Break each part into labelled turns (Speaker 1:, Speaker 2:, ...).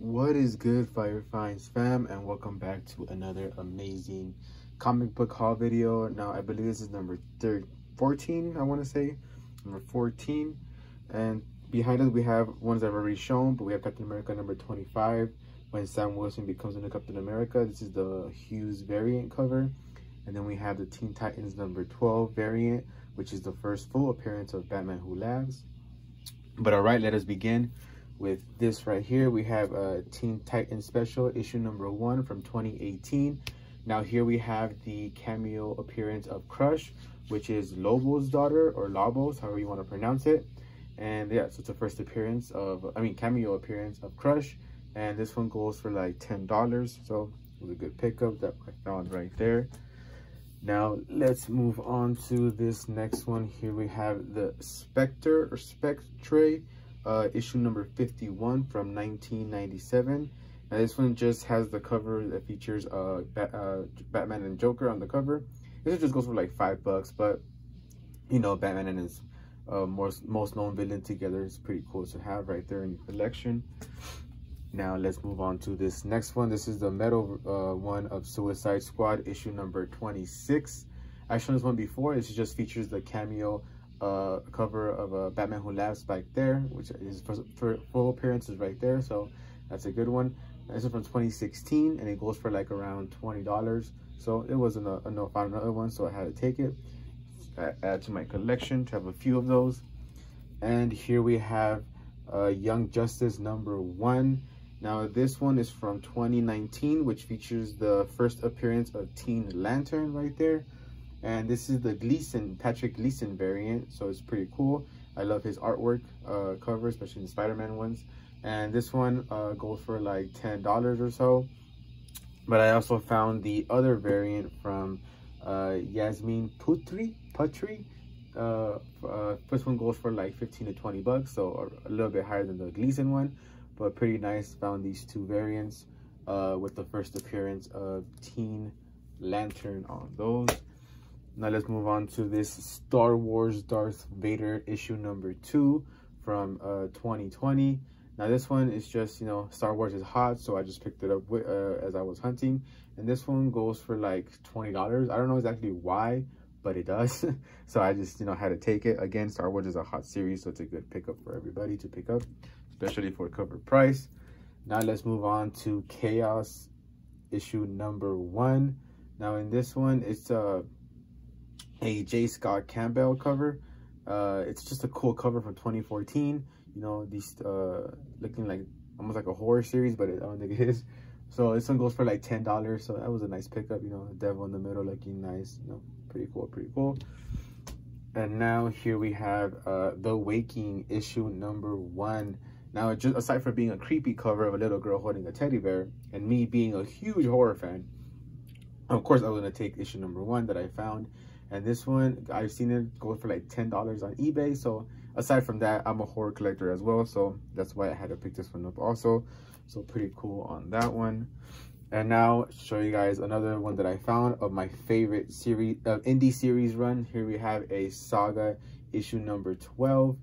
Speaker 1: What is good, Fire Finds fam, and welcome back to another amazing comic book haul video. Now I believe this is number 14, I want to say number 14, and behind us we have ones I've already shown, but we have Captain America number 25 when Sam Wilson becomes the new Captain America. This is the Hughes variant cover. And then we have the Teen Titans number 12 variant, which is the first full appearance of Batman Who Laughs. But all right, let us begin with this right here. We have a Teen Titans special, issue number 1 from 2018. Now here we have the cameo appearance of Crush, which is Lobo's daughter, or Lobos, however you want to pronounce it. And yeah, so it's the first appearance of, cameo appearance of Crush. And this one goes for like $10. So it was a good pickup that I found right there. Now let's move on to this next one. Here we have the Spectre or Spectre, issue number 51 from 1997. Now this one just has the cover that features Batman and Joker on the cover. This just goes for like $5, but you know, Batman and his most known villain together is pretty cool to have right there in your collection. Now let's move on to this next one. This is the metal one of Suicide Squad, issue number 26. I've shown this one before. This just features the cameo cover of Batman Who Laughs back there, which is for full appearances right there. So that's a good one. This is from 2016, and it goes for like around $20. So it wasn't I found another one, so I had to take it. Add to my collection to have a few of those. And here we have Young Justice number 1. Now this one is from 2019, which features the first appearance of Teen Lantern right there. And this is the Patrick Gleason variant, so it's pretty cool. I love his artwork cover, especially the Spider-Man ones. And this one goes for like $10 or so. But I also found the other variant from Yasmin Putri. This one goes for like 15 to 20 bucks, so a little bit higher than the Gleason one, but pretty nice. Found these two variants with the first appearance of Teen Lantern on those. Now let's move on to this Star Wars Darth Vader issue number 2 from 2020. Now this one is just, you know, Star Wars is hot, so I just picked it up as I was hunting, and this one goes for like $20. I don't know exactly why, but it does. So I just, you know, had to take it. Again, Star Wars is a hot series, so it's a good pickup for everybody to pick up, especially for cover price. Now let's move on to Chaos issue number 1. Now in this one, it's a J. Scott Campbell cover. It's just a cool cover from 2014. You know, these looking like almost like a horror series, but I don't think it is. So this one goes for like $10. So that was a nice pickup. You know, the devil in the middle looking nice. You know, pretty cool, pretty cool. And now here we have The Waking issue number 1. Now, just aside from being a creepy cover of a little girl holding a teddy bear, and me being a huge horror fan, of course I was gonna take issue number 1 that I found. And this one, I've seen it go for like $10 on eBay. So aside from that, I'm a horror collector as well, so that's why I had to pick this one up also. So pretty cool on that one. And now show you guys another one that I found of my favorite series indie series run. Here we have a Saga issue number 12,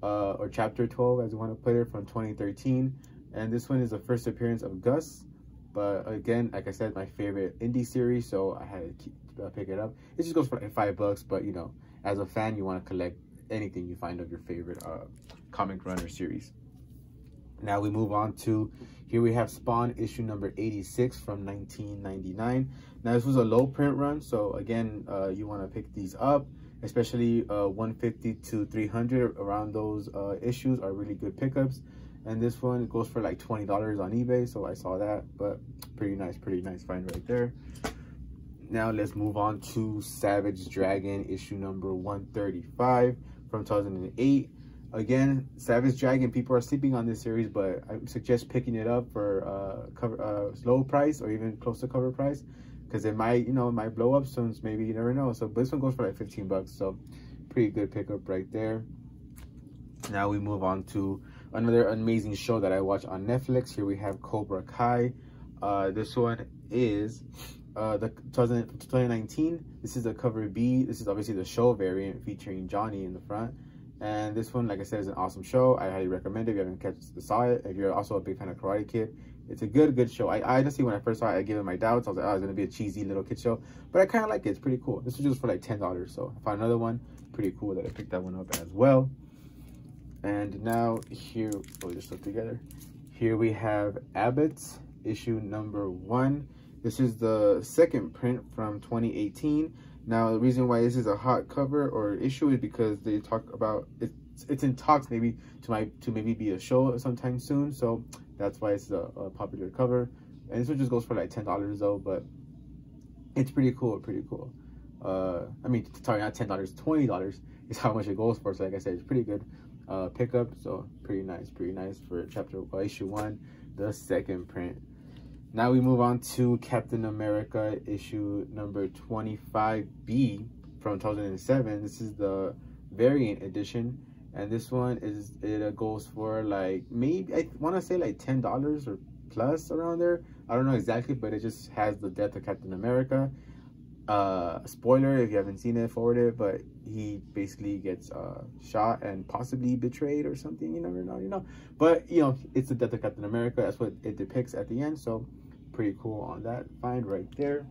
Speaker 1: or chapter 12 as you want to put it, from 2013. And this one is the first appearance of Gus. But again, like I said, my favorite indie series, so I had to pick it up. It just goes for like $5, but you know, as a fan, you want to collect anything you find of your favorite comic run or series. Now we move on to, here we have Spawn issue number 86 from 1999. Now this was a low print run, so again, you want to pick these up, especially 150 to 300. Around those issues are really good pickups. And this one goes for like $20 on eBay, so I saw that, but pretty nice find right there. Now let's move on to Savage Dragon issue number 135 from 2008. Again, Savage Dragon, people are sleeping on this series, but I suggest picking it up for low price or even close to cover price, because it might, you know, it might blow up soon. Maybe, you never know. So this one goes for like 15 bucks, so pretty good pickup right there. Now we move on to another amazing show that I watch on Netflix. Here we have Cobra Kai. This one is the 2019. This is the cover B. This is obviously the show variant featuring Johnny in the front. And this one, like I said, is an awesome show. I highly recommend it if you haven't saw it. If you're also a big fan of Karate Kid, it's a good show. I honestly, when I first saw it, I gave it my doubts. I was like, oh, it's gonna be a cheesy little kid show, but I kind of like it. It's pretty cool. This was just for like $10, so I found another one pretty cool that I picked that one up as well. And now here, oh, just stuck together. Here we have Abbott issue number 1. This is the second print from 2018. Now, the reason why this is a hot cover or issue is because they talk about it's in talks maybe to maybe be a show sometime soon. So that's why it's a popular cover. And this one just goes for like $10 though, but it's pretty cool. I mean, sorry, not $10, $20 is how much it goes for. So like I said, it's pretty good pickup. So pretty nice for issue 1, the second print. Now we move on to Captain America issue number 25B from 2007. This is the variant edition, and this one goes for like, maybe I want to say like $10 or plus around there. I don't know exactly, but it just has the death of Captain America. Spoiler if you haven't seen it, forward it, but he basically gets shot and possibly betrayed or something. You never know, but you know, it's the death of Captain America. That's what it depicts at the end. So pretty cool on that find right there.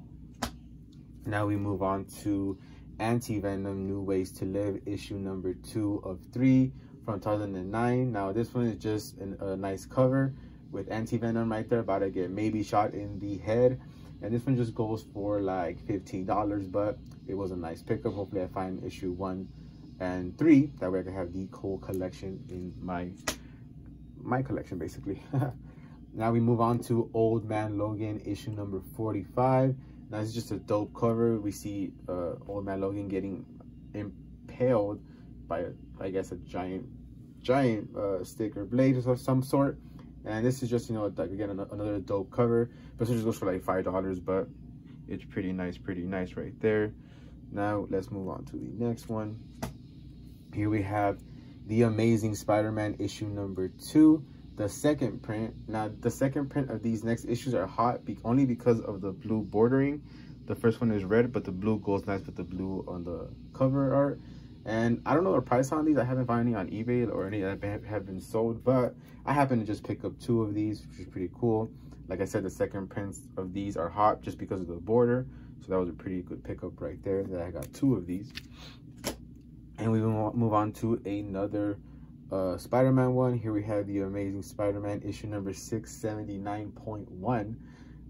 Speaker 1: Now we move on to Anti-Venom New Ways to Live issue number 2 of 3 from 2009. Now this one is just a nice cover with Anti-Venom right there, about to get maybe shot in the head. And this one just goes for like $15, but it was a nice pickup. Hopefully I find issue 1 and 3. That way I can have the whole collection in my collection, basically. Now we move on to Old Man Logan issue number 45. Now it's just a dope cover. We see Old Man Logan getting impaled by, I guess, a giant stick or blade of some sort. And this is just, you know, like, again, another dope cover. But this just goes for like $5, but it's pretty nice right there. Now let's move on to the next one. Here we have The Amazing Spider-Man issue number 2, the second print. Now the second print of these next issues are hot only because of the blue bordering. The first one is red, but the blue goes nice with the blue on the cover art. And I don't know the price on these. I haven't found any on eBay or any that have been sold, but I happen to just pick up 2 of these, which is pretty cool. Like I said, the second prints of these are hot just because of the border. So that was a pretty good pickup right there, that I got 2 of these. And we will move on to another Spider-Man one. Here we have The Amazing Spider-Man issue number 679.1.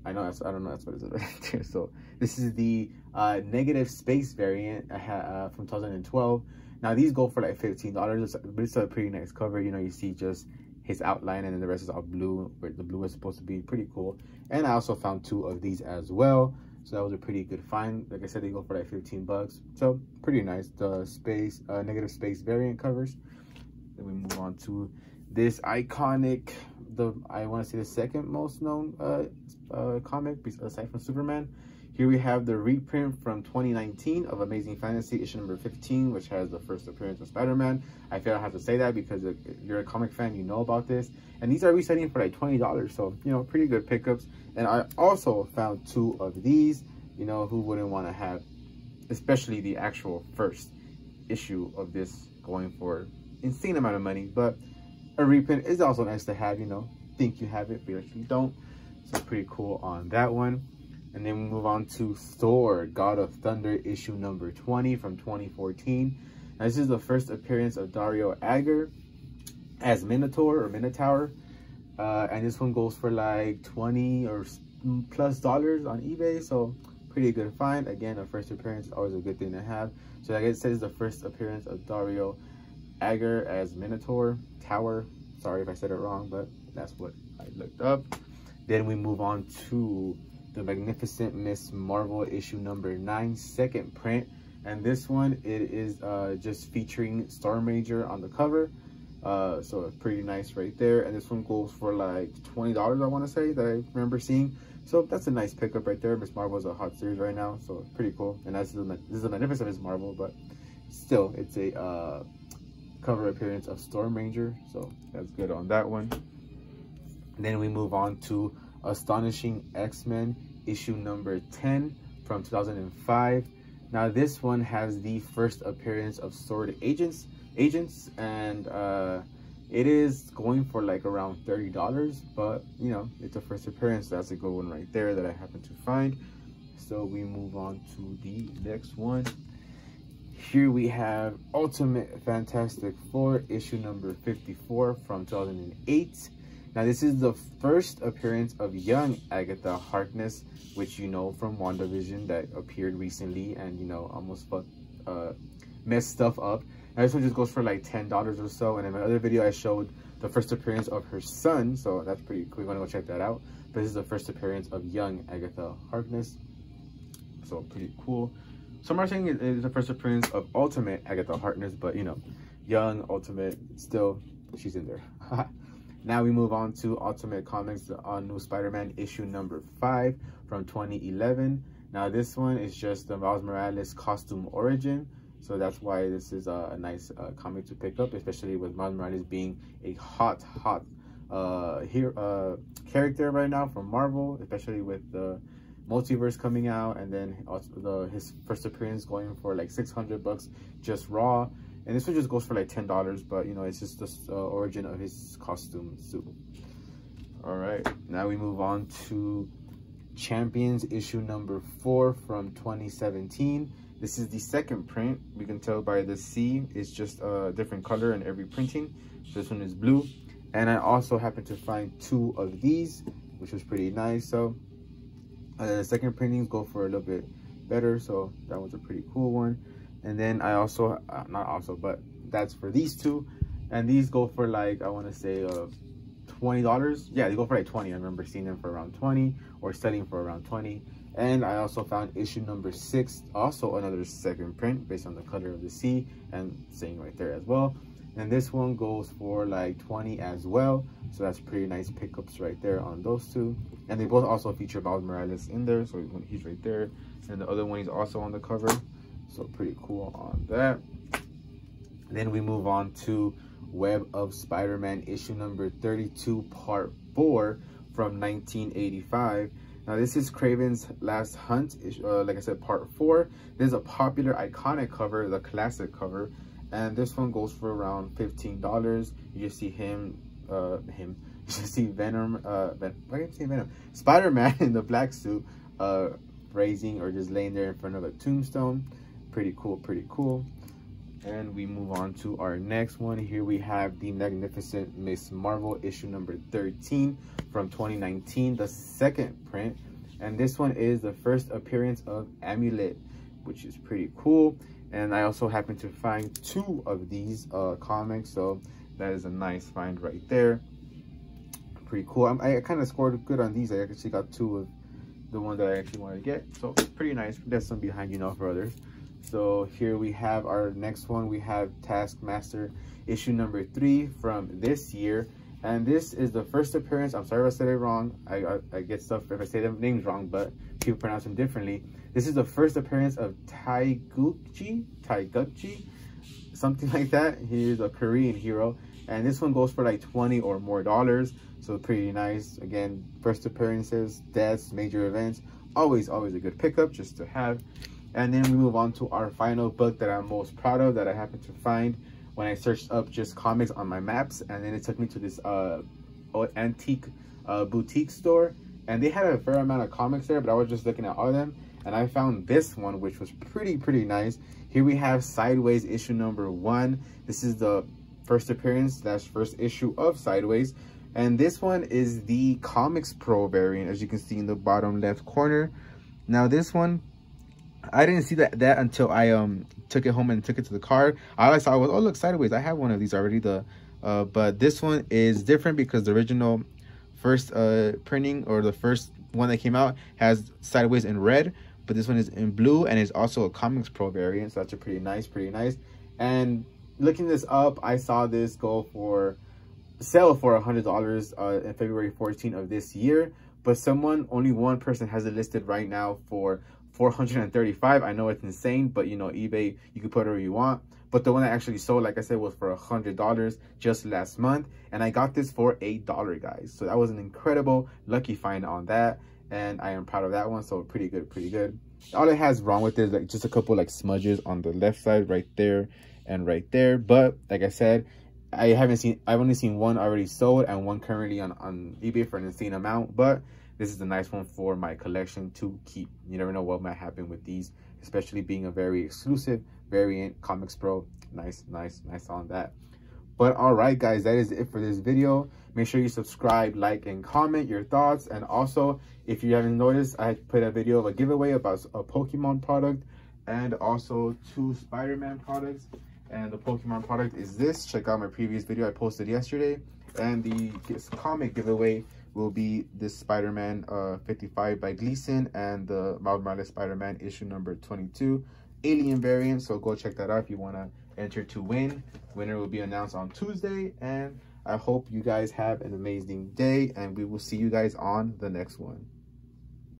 Speaker 1: I don't know, that's what it is right there. So this is the negative space variant from 2012. Now these go for like $15, but it's a pretty nice cover. You know, you see just his outline, and then the rest is all blue, where the blue is supposed to be. Pretty cool. And I also found 2 of these as well. So that was a pretty good find. Like I said, they go for like $15. So pretty nice. The space, negative space variant covers. Then we move on to this iconic, I want to say the second most known comic aside from Superman. Here we have the reprint from 2019 of Amazing Fantasy issue number 15, which has the first appearance of Spider-Man. I feel I have to say that because if you're a comic fan, you know about this. And these are reselling for like $20, so you know, pretty good pickups. And I also found 2 of these. You know, who wouldn't want to have, especially the actual first issue of this going for insane amount of money. But a reprint is also nice to have, you know, think you have it, but you actually don't. So pretty cool on that one. And then we move on to Thor, God of Thunder issue number 20 from 2014. Now, this is the first appearance of Dario Agger as Minotaur. And this one goes for like $20 or plus on eBay. So pretty good find. Again, a first appearance is always a good thing to have. So like I said, it's the first appearance of Dario Agger as Minotaur Tower. Sorry if I said it wrong, but that's what I looked up. Then we move on to the Magnificent Miss Marvel issue number 9, second print. And this one, it is just featuring Storm Major on the cover. So pretty nice right there. And this one goes for like $20, I want to say, that I remember seeing. So that's a nice pickup right there. Miss Marvel is a hot series right now, so pretty cool. And this is a Magnificent Miss Marvel, but still, it's a cover appearance of Storm Ranger, so that's good on that one. And then we move on to Astonishing X-Men issue number 10 from 2005. Now this one has the first appearance of Sword Agents. agents, and it is going for like around $30, but you know, it's a first appearance. That's a good one right there that I happen to find. So we move on to the next one. Here we have Ultimate Fantastic Four, issue number 54 from 2008. Now this is the first appearance of young Agatha Harkness, which you know from WandaVision, that appeared recently and you know almost messed stuff up. Now this one just goes for like $10 or so. And in my other video I showed the first appearance of her son, so that's pretty cool. We're gonna go check that out. But this is the first appearance of young Agatha Harkness, so pretty cool. Some are saying it is the first appearance of Ultimate Agatha Harkness, but you know, young Ultimate, still she's in there. Now we move on to Ultimate Comics, the All-New Spider-Man issue number 5 from 2011. Now this one is just the Miles Morales costume origin, so that's why this is a nice comic to pick up, especially with Miles Morales being a hot character right now from Marvel, especially with the multiverse coming out, and then also his first appearance going for like $600 just raw. And this one just goes for like $10, but you know, it's just the origin of his costume suit. All right, now we move on to Champions issue number 4 from 2017. This is the second print. We can tell by the C, it's just a different color in every printing. So this one is blue. And I also happened to find 2 of these, which was pretty nice. So the second printings go for a little bit better, so that was a pretty cool one. And then I also but that's for these 2, and these go for like, I want to say $20. Yeah, they go for like 20. I remember seeing them for around 20 or selling for around 20. And I also found issue number 6, also another second print based on the color of the sea, and saying right there as well. And this one goes for like 20 as well, so that's pretty nice pickups right there on those 2. And they both also feature Miles Morales in there, so he's right there, and the other one is also on the cover, so pretty cool on that. Then we move on to Web of Spider-Man issue number 32 part 4 from 1985. Now this is Craven's Last Hunt, like I said, part 4. This is a popular iconic cover, the classic cover, and this one goes for around $15. You just see him, you just see Venom, why can't I say Venom? Spider-Man in the black suit, raising or just laying there in front of a tombstone. Pretty cool, pretty cool. And we move on to our next one. Here we have the Magnificent Miss Marvel issue number 13 from 2019, the second print. And this one is the first appearance of Amulet, which is pretty cool. And I also happen to find 2 of these comics, so that is a nice find right there. Pretty cool. I kind of scored good on these. I actually got 2 of the one that I actually wanted to get, so pretty nice. There's some behind, you know, for others. So here we have our next one. We have Taskmaster issue number 3 from this year, and this is the first appearance. I'm sorry if I said it wrong. I get stuff if I say them names wrong, but people pronounce them differently. This is the first appearance of Taiguchi, something like that. He is a Korean hero, and this one goes for like $20 or more, so pretty nice. Again, first appearances, deaths, major events, always a good pickup just to have. And then we move on to our final book that I'm most proud of, that I happened to find when I searched up just comics on my maps, and then it took me to this antique boutique store, and they had a fair amount of comics there, but I was just looking at all of them, and I found this one, which was pretty nice. Here we have Sideways issue number 1. This is the first appearance / first issue of Sideways, and this one is the Comics Pro variant, as you can see in the bottom left corner. Now this one, I didn't see that until I took it home and took it to the car. All I saw was, oh look, Sideways. I have one of these already. But this one is different because the original first printing, or the first one that came out, has Sideways in red, but this one is in blue, and it's also a Comics Pro variant. So that's a pretty nice. And looking this up, I saw this go for sale for $100 in February 14 of this year. But only one person has it listed right now for $435. I know it's insane, but you know, eBay, you can put whatever you want. But the one that actually sold, like I said, was for $100 just last month, and I got this for $8, guys. So that was an incredible lucky find on that, and I am proud of that one. So pretty good. All it has wrong with it is like just a couple like smudges on the left side right there, and right there. But like I said, I've only seen one already sold and one currently on eBay for an insane amount. But this is a nice one for my collection to keep. You never know what might happen with these, especially being a very exclusive variant. Comics Pro, nice on that. But all right, guys, that is it for this video. Make sure you subscribe, like, and comment your thoughts. And also, if you haven't noticed, I put a video of a giveaway about a Pokemon product and also 2 Spider-Man products. And the Pokemon product is this. Check out my previous video I posted yesterday. And the comic giveaway will be this Spider-Man 55 by Gleason and the Miles Morales Spider-Man issue number 22 Alien variant. So go check that out if you want to enter to win. Winner will be announced on Tuesday. And I hope you guys have an amazing day, and we will see you guys on the next one.